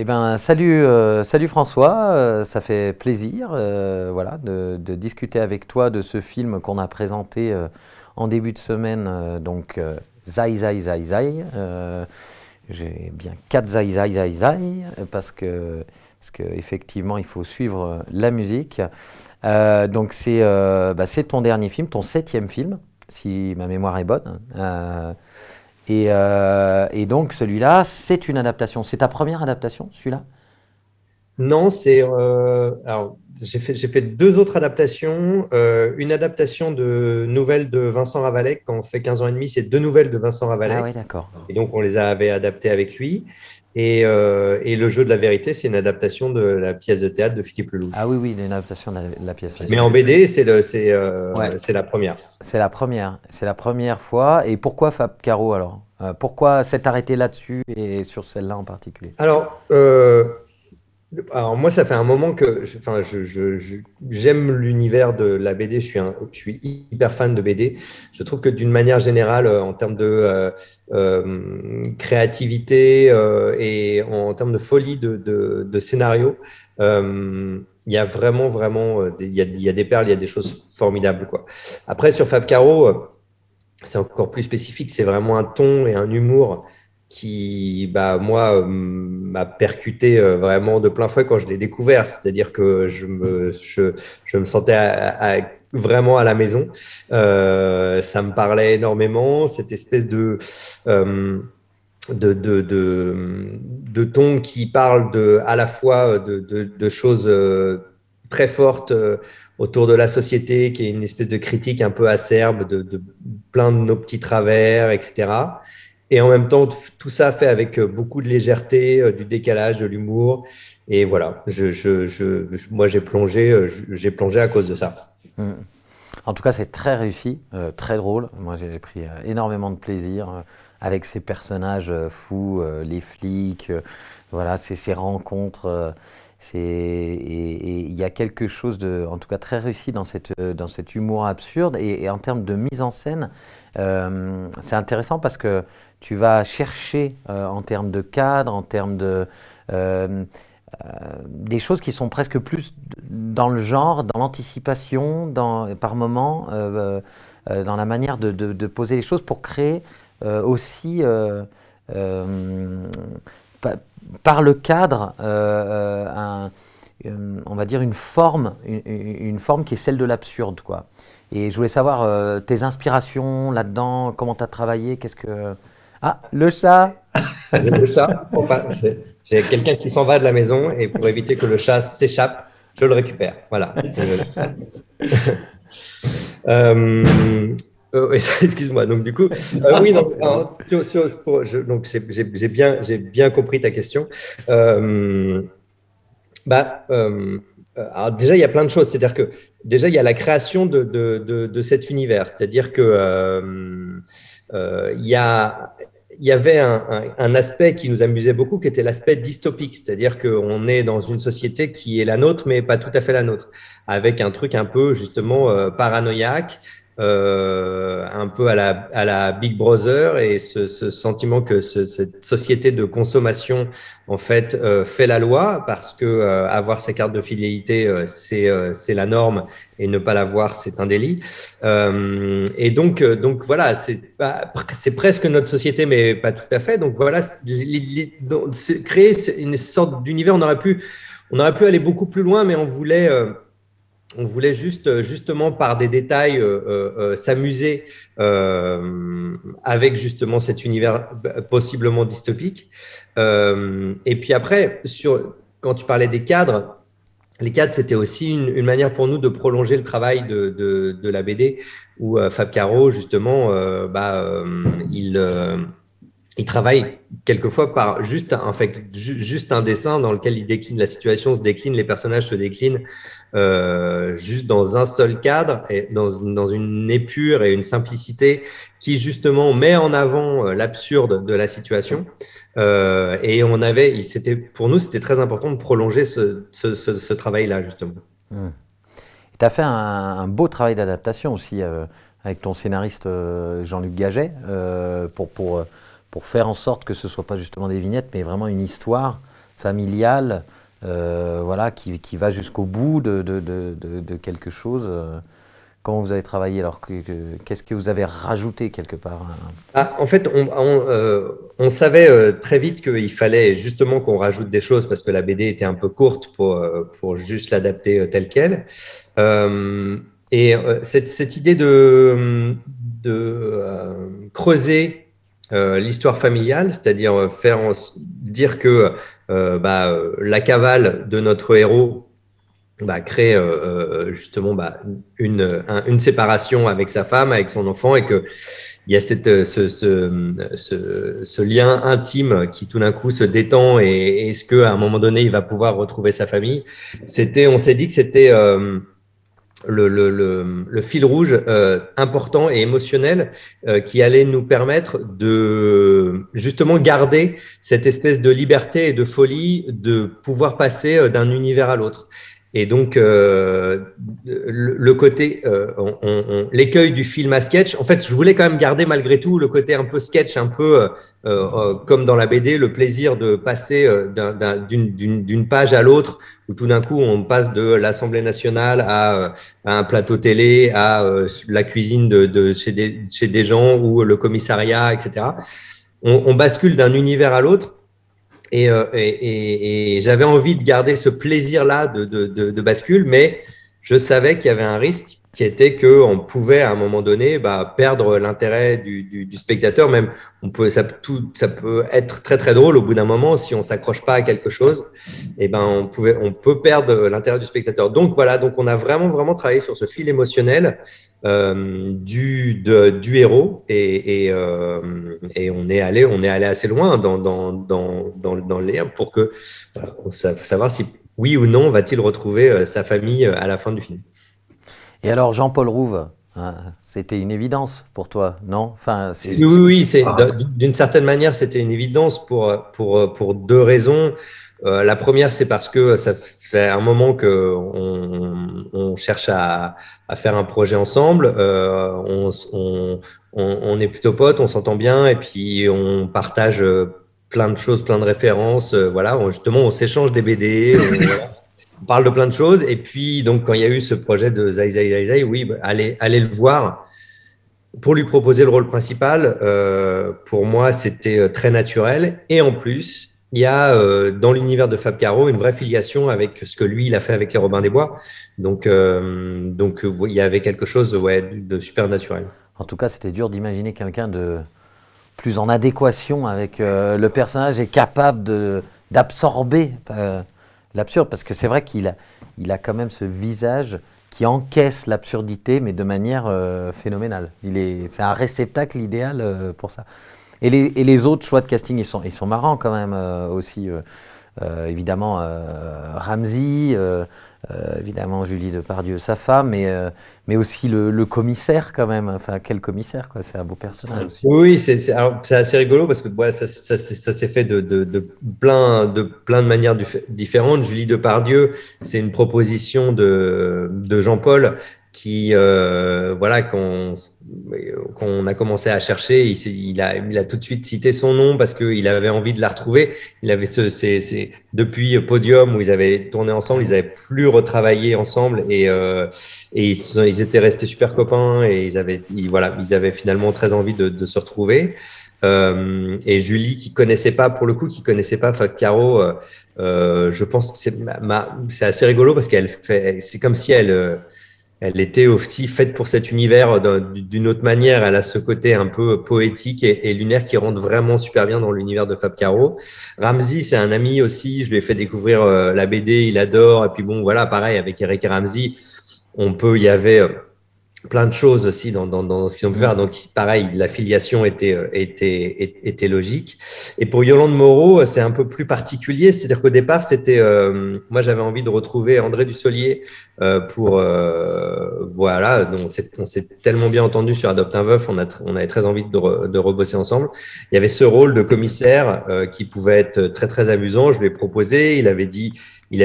Eh ben, salut François, ça fait plaisir voilà, de discuter avec toi de ce film qu'on a présenté en début de semaine, Zai Zai Zai Zai. J'ai bien 4 Zai Zai Zai Zai parce que effectivement il faut suivre la musique. C'est ton dernier film, ton 7e film, si ma mémoire est bonne. Et donc celui-là, c'est une adaptation. C'est ta première adaptation, celui-là? Non, c'est alors j'ai fait deux autres adaptations. Une adaptation de nouvelles de Vincent Ravalec quand on fait 15 ans et demi, c'est deux nouvelles de Vincent Ah ouais, Ravalec. d'accord. Et donc on les avait adaptées avec lui. Et Le jeu de la vérité, c'est une adaptation de la pièce de théâtre de Philippe Ah Lelouch. oui, oui, l'adaptation de la pièce, oui. Mais en BD, Ouais, c'est la première. c'est la première. C'est la première fois. Et pourquoi Fab Caro alors? Pourquoi s'être arrêté là-dessus et sur celle-là en particulier? Alors, alors moi, ça fait un moment que j'aime l'univers de la BD. Je suis hyper fan de BD. Je trouve que d'une manière générale, en termes de créativité et en termes de folie de scénario, il y a vraiment, il y a des perles, il y a des choses formidables, quoi. Après, sur Fab Caro, c'est encore plus spécifique. C'est vraiment un ton et un humour qui, bah, moi, m'a percuté vraiment de plein fouet quand je l'ai découvert. C'est-à-dire que je me sentais vraiment à la maison. Ça me parlait énormément. Cette espèce euh, de ton qui parle à la fois de choses très fortes autour de la société, qui est une espèce de critique un peu acerbe de plein de nos petits travers, etc. Et en même temps, tout ça fait avec beaucoup de légèreté, du décalage, de l'humour. Et voilà, moi j'ai plongé à cause de ça. Hmm. En tout cas, c'est très réussi, très drôle. Moi, j'ai pris énormément de plaisir avec ces personnages fous, les flics, voilà, ces rencontres. Et il y a quelque chose de, en tout cas, très réussi dans cet humour absurde. Et en termes de mise en scène, c'est intéressant parce que tu vas chercher en termes de cadre, en termes euh, des choses qui sont presque plus dans le genre, dans l'anticipation, par moment, dans la manière de poser les choses pour créer aussi, euh, pa- par le cadre, on va dire une forme qui est celle de l'absurde, quoi. Et je voulais savoir tes inspirations là-dedans, comment tu as travaillé, qu'est-ce que... Ah, le chat! Le chat, j'ai quelqu'un qui s'en va de la maison et pour éviter que le chat s'échappe, je le récupère. Voilà. Euh, excuse-moi. Donc du coup, oui, non, C'est drôle. alors, donc j'ai bien compris ta question. Euh, bah, alors déjà, il y a plein de choses. C'est-à-dire que déjà, il y a la création de cet univers. C'est-à-dire que il y avait un aspect qui nous amusait beaucoup, qui était l'aspect dystopique. C'est-à-dire qu'on est dans une société qui est la nôtre, mais pas tout à fait la nôtre, avec un truc un peu justement paranoïaque. Un peu à la Big Brother et ce sentiment que cette société de consommation en fait fait la loi parce que avoir sa carte de fidélité c'est la norme et ne pas l'avoir c'est un délit. Donc voilà, c'est presque notre société mais pas tout à fait. Donc voilà, créer une sorte d'univers, on aurait pu aller beaucoup plus loin, mais on voulait justement par des détails s'amuser avec justement cet univers possiblement dystopique. Et puis après, quand tu parlais des cadres, les cadres, c'était aussi une manière pour nous de prolonger le travail de la BD, où Fab Caro, justement, il travaille quelquefois par juste un dessin dans lequel il décline, la situation se décline, les personnages se déclinent juste dans un seul cadre et dans une épure et une simplicité qui justement met en avant l'absurde de la situation. Et pour nous, c'était très important de prolonger ce travail-là, justement. Hmm. Tu as fait un beau travail d'adaptation aussi avec ton scénariste Jean-Luc Gaget pour faire en sorte que ce ne soit pas justement des vignettes, mais vraiment une histoire familial, voilà, qui va jusqu'au bout de quelque chose. Quand vous avez travaillé, alors qu'est-ce que vous avez rajouté quelque part? En fait, on savait très vite qu'il fallait justement qu'on rajoute des choses parce que la BD était un peu courte pour juste l'adapter telle qu'elle. Cette idée de creuser l'histoire familiale, c'est-à-dire dire que la cavale de notre héros crée justement une séparation avec sa femme, avec son enfant, et qu'il y a ce lien intime qui tout d'un coup se détend, et est-ce qu'à un moment donné, il va pouvoir retrouver sa famille. On s'est dit que c'était le fil rouge important et émotionnel qui allait nous permettre de justement garder cette espèce de liberté et de folie de pouvoir passer d'un univers à l'autre. Et donc, le côté, l'écueil du film à sketch, en fait, je voulais quand même garder malgré tout le côté un peu sketch, un peu comme dans la BD, le plaisir de passer d'une page à l'autre, où tout d'un coup, on passe de l'Assemblée nationale à un plateau télé, à la cuisine chez des gens, ou le commissariat, etc. On bascule d'un univers à l'autre. Et j'avais envie de garder ce plaisir-là de bascule, mais je savais qu'il y avait un risque qui était qu'on pouvait à un moment donné perdre l'intérêt du spectateur. Même ça peut être très très drôle au bout d'un moment si on s'accroche pas à quelque chose. On peut perdre l'intérêt du spectateur. Donc voilà, donc on a vraiment travaillé sur ce fil émotionnel du héros, et on est allé assez loin dans le lien pour que savoir si oui ou non va-t-il retrouver sa famille à la fin du film. Et alors, Jean-Paul Rouve, hein, c'était une évidence pour toi, non? Enfin, oui, d'une certaine manière, c'était une évidence pour deux raisons. La première, c'est parce que ça fait un moment qu'on cherche à faire un projet ensemble. On est plutôt potes, on s'entend bien, et puis on partage plein de choses, plein de références. Voilà, justement, on s'échange des BD. On parle de plein de choses. Et puis, donc, quand il y a eu ce projet de Zai Zai Zai Zai, oui, allez le voir pour lui proposer le rôle principal. Pour moi, c'était très naturel. Et en plus, il y a dans l'univers de Fab Caro une vraie filiation avec ce que lui, il a fait avec les Robins des Bois. Donc il y avait quelque chose de super naturel. En tout cas, c'était dur d'imaginer quelqu'un de plus en adéquation avec le personnage et capable d'absorber l'absurde, parce que c'est vrai qu'il a quand même ce visage qui encaisse l'absurdité, mais de manière phénoménale. C'est un réceptacle idéal pour ça. Et les autres choix de casting, ils sont marrants quand même aussi. Évidemment, Ramzy, évidemment Julie Depardieu, sa femme, mais aussi le commissaire quand même. Enfin, quel commissaire, quoi. C'est un beau personnage aussi. Oui, c'est assez rigolo parce que ça s'est fait de plein de manières différentes. Julie Depardieu, c'est une proposition de Jean-Paul qui, quand on a commencé à chercher, il a tout de suite cité son nom parce qu'il avait envie de la retrouver. Il avait depuis Podium où ils avaient tourné ensemble, ils n'avaient plus retravaillé ensemble, et ils étaient restés super copains, et ils avaient finalement très envie de se retrouver. Et Julie, qui connaissait pas Fab Caro, je pense que c'est assez rigolo parce c'est comme si elle était aussi faite pour cet univers d'une autre manière. Elle a ce côté un peu poétique et lunaire qui rentre vraiment super bien dans l'univers de Fab Caro. Ramzy, c'est un ami aussi. Je lui ai fait découvrir la BD, il adore. Et puis bon, voilà, pareil, avec Eric et Ramzy, il y avait plein de choses aussi dans ce qu'ils ont pu faire. Donc, pareil, la filiation était logique. Et pour Yolande Moreau, c'est un peu plus particulier. C'est-à-dire qu'au départ, moi, j'avais envie de retrouver André Dussolier voilà. Donc, on s'est tellement bien entendu sur Adopte un veuf. On avait très envie de rebosser ensemble. Il y avait ce rôle de commissaire qui pouvait être très, très amusant. Je lui ai proposé. Il a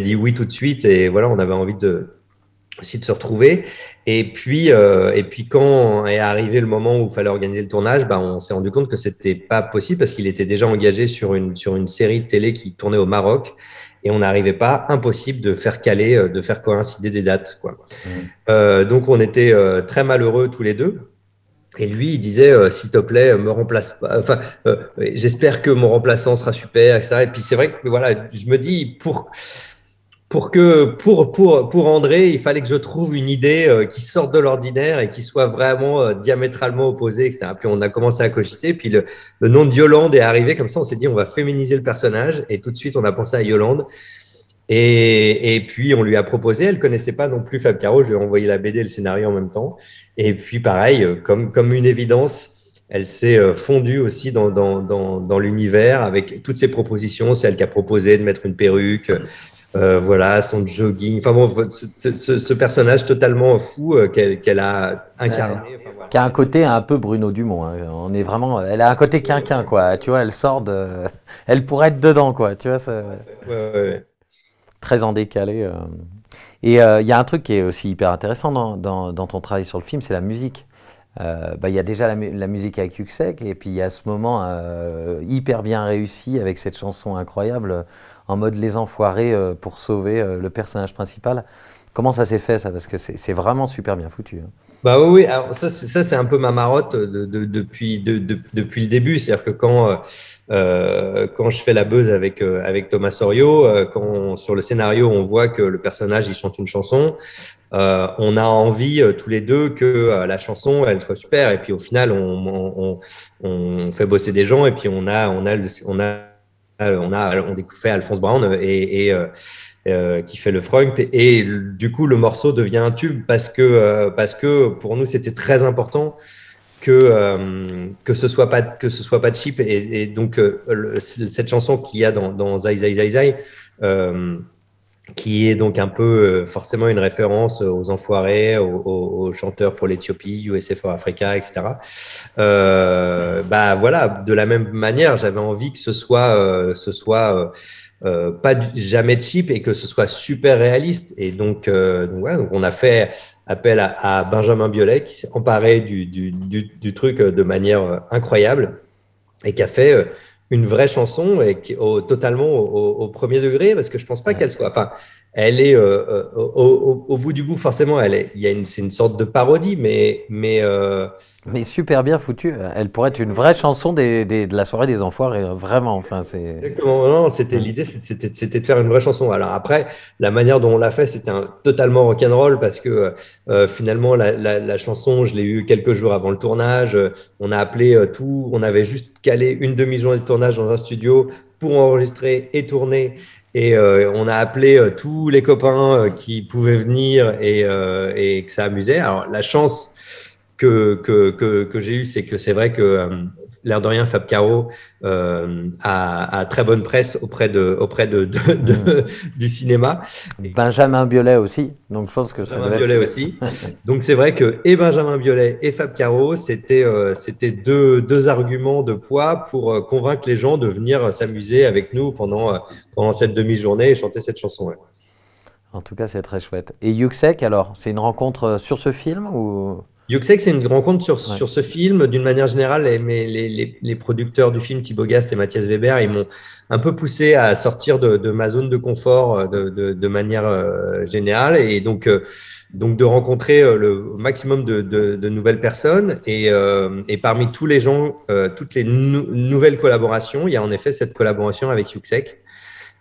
dit oui tout de suite. Et voilà, on avait envie aussi de se retrouver. Et puis quand est arrivé le moment où il fallait organiser le tournage, bah, on s'est rendu compte que c'était pas possible parce qu'il était déjà engagé sur une série de télé qui tournait au Maroc. Et on n'arrivait pas, impossible de faire caler, de faire coïncider des dates, quoi. Donc on était très malheureux tous les deux. Et lui, il disait, s'il te plaît, me remplace pas. Enfin, j'espère que mon remplaçant sera super, etc. Et puis c'est vrai que voilà, je me dis pour André, il fallait que je trouve une idée qui sorte de l'ordinaire et qui soit vraiment diamétralement opposée, etc. Puis on a commencé à cogiter. Puis le nom de Yolande est arrivé comme ça. On s'est dit, on va féminiser le personnage. Et tout de suite, on a pensé à Yolande. Et puis, on lui a proposé. Elle connaissait pas non plus Fab Caro. Je lui ai envoyé la BD et le scénario en même temps. Et puis, pareil, comme une évidence, elle s'est fondue aussi dans l'univers avec toutes ses propositions. C'est elle qui a proposé de mettre une perruque. Voilà, son jogging. Enfin bon, ce personnage totalement fou qu'elle a incarné. Enfin, voilà. Qui a un côté un peu Bruno Dumont. Hein. On est vraiment, elle a un côté quinquin, quoi. Tu vois, elle sort de, elle pourrait être dedans, quoi. Tu vois, ça, Ouais. très en décalé. Et il y a un truc qui est aussi hyper intéressant dans ton travail sur le film, c'est la musique. Bah, y a déjà la musique avec Yuxek, et puis il y a ce moment hyper bien réussi avec cette chanson incroyable en mode Les Enfoirés pour sauver le personnage principal. Comment ça s'est fait ça? Parce que c'est vraiment super bien foutu. Hein. Bah oui, oui. Alors ça, c'est un peu ma marotte depuis le début. C'est-à-dire que quand je fais la buzz avec Thomas Sorio, sur le scénario, on voit que le personnage, il chante une chanson. On a envie tous les deux que la chanson, elle soit super. Et puis au final, on fait bosser des gens et puis on fait Alphonse Brown qui fait le frunk et du coup le morceau devient un tube parce que pour nous c'était très important que ce soit pas cheap et donc cette chanson qu'il y a dans Zai Zai Zai Zai qui est donc un peu forcément une référence aux enfoirés, aux chanteurs pour l'Éthiopie, USA for Africa, etc. Bah voilà, de la même manière, j'avais envie que ce soit pas jamais cheap et que ce soit super réaliste. Et donc on a fait appel à Benjamin Biolay qui s'est emparé du truc de manière incroyable et qui a fait une vraie chanson et totalement au premier degré parce que je pense pas qu'elle soit. Enfin, elle est au bout du bout forcément. C'est une sorte de parodie, Mais super bien foutu. Elle pourrait être une vraie chanson de la soirée des Enfoirés. Vraiment. Enfin, c'est. Exactement. Non, l'idée, c'était de faire une vraie chanson. Alors après, la manière dont on l'a fait, c'était totalement rock'n'roll parce que finalement, la chanson, je l'ai eue quelques jours avant le tournage. On a appelé on avait juste calé une demi-journée de tournage dans un studio pour enregistrer et tourner. Et on a appelé tous les copains qui pouvaient venir et que ça amusait. Alors la chance que j'ai eue, c'est que c'est vrai que l'air de rien, Fab Caro a très bonne presse auprès du cinéma. Benjamin Biolay aussi, donc je pense que ça Benjamin doit Biolay être. aussi. Donc c'est vrai que et Benjamin Biolay et Fab Caro, c'était deux arguments de poids pour convaincre les gens de venir s'amuser avec nous pendant cette demi-journée et chanter cette chanson. Ouais. En tout cas, c'est très chouette. Et Yuxek, alors, c'est une rencontre sur ce film ou. Yuxek, c'est une rencontre Ouais. sur ce film. D'une manière générale, les producteurs du film, Thibaut Gast et Mathias Weber, ils m'ont un peu poussé à sortir de ma zone de confort de manière générale et donc de rencontrer le maximum de nouvelles personnes. Et parmi tous les gens, toutes les nouvelles collaborations, il y a en effet cette collaboration avec Yuxek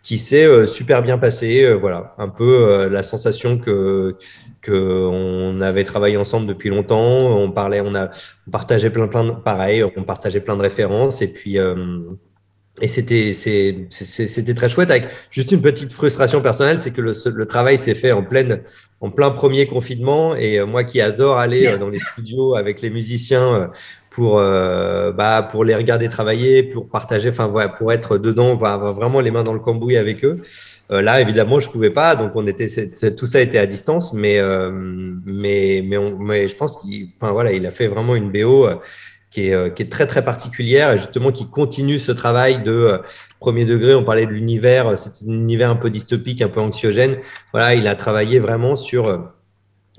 qui s'est super bien passée. Voilà, un peu la sensation que on avait travaillé ensemble depuis longtemps. On partageait pareil, on partageait plein de références et puis c'était très chouette avec juste une petite frustration personnelle, c'est que le travail s'est fait en plein premier confinement et moi qui adore aller dans les studios avec les musiciens pour les regarder travailler, pour partager, enfin voilà, pour être dedans, pour avoir vraiment les mains dans le cambouis avec eux. Là, évidemment, je pouvais pas, donc tout ça était à distance, mais je pense il a fait vraiment une BO qui est très très particulière et justement qui continue ce travail de premier degré. On parlait de l'univers, c'est un univers un peu dystopique, un peu anxiogène. Voilà, il a travaillé vraiment sur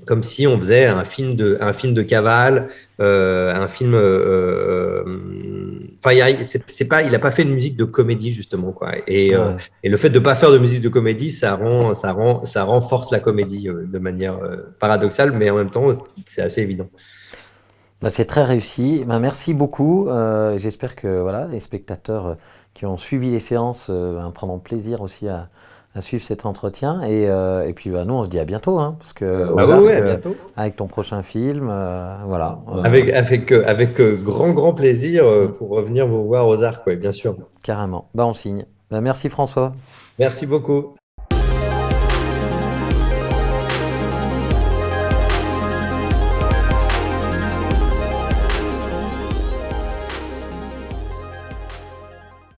comme si on faisait un film de cavale, un film. Enfin, il n'a pas fait de musique de comédie justement, quoi. Ouais. Et le fait de ne pas faire de musique de comédie, ça renforce la comédie de manière paradoxale, mais en même temps, c'est assez évident. Bah, c'est très réussi. Bah, merci beaucoup. J'espère que voilà, les spectateurs qui ont suivi les séances prendront plaisir aussi à suivre cet entretien. Et puis bah, nous, on se dit à bientôt, hein, parce que Ah aux oui, arcs, oui, à bientôt. avec ton prochain film, voilà, Avec grand, grand plaisir mm, pour revenir vous voir aux Arcs, ouais, bien sûr. carrément. Bah, on signe. Bah, merci François. Merci beaucoup.